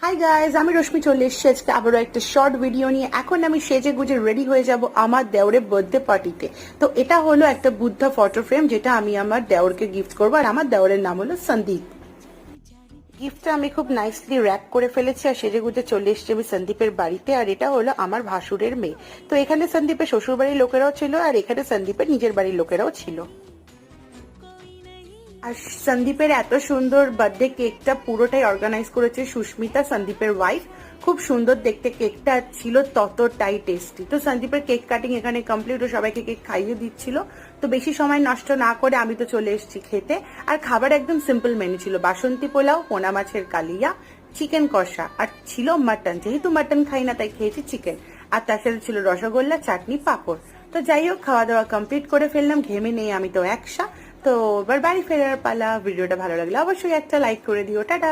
Hi guys, আমি রশ্মি চলে এসেছি আজকে আবারও একটা শর্ট ভিডিও নিয়ে। এখন আমি সেজে গুজে রেডি হয়ে যাব আমার দেওরের বার্থডে পার্টিতে। তো এটা হলো একটা বুদ্ধা ফটো ফ্রেম, যেটা আমি আমার দেওরকে গিফট করবো। আর আমার দেওরের নাম হলো সন্দীপ। গিফটটা আমি খুব নাইসলি র্যাপ করে ফেলেছি আর সেজে গুজে চলে এসেছি আমি সন্দীপের বাড়িতে। আর এটা হলো আমার ভাসুরের মেয়ে। তো এখানে সন্দীপের শ্বশুর বাড়ির লোকেরাও ছিল আর এখানে সন্দীপের নিজের বাড়ির লোকেরাও ছিল। আর সন্দীপের এত সুন্দর বার্থডে কেকটা পুরোটাই অর্গানাইজ করেছে সুস্মিতা, সন্দীপের ওয়াইফ। খুব সুন্দর দেখতে কেকটা ছিল, ততটাই টেস্টি। তো সন্দীপের কেক কাটিং এখানে কমপ্লিট, ও সবাইকে কেক খাইয়ে দিচ্ছিল। তো বেশি সময় নষ্ট না করে আমি তো চলে এসেছি খেতে। আর খাবার একদম সিম্পল মেনু ছিল, বাসন্তী পোলাও, পোনা মাছের কালিয়া, চিকেন কষা, আর ছিল মাটন। যেহেতু মাটন খাই না তাই খেয়েছি চিকেন। আর তার সাথে ছিল রসগোল্লা, চাটনি, পাঁপড়। তো যাই হোক, খাওয়া দাওয়া কমপ্লিট করে ফেললাম, ঘেমে নেই আমি তো একসা। তো এবার বাড়ি ফেরার পালা। ভিডিওটা ভালো লাগলে অবশ্যই একটা লাইক করে দিও। টাটা।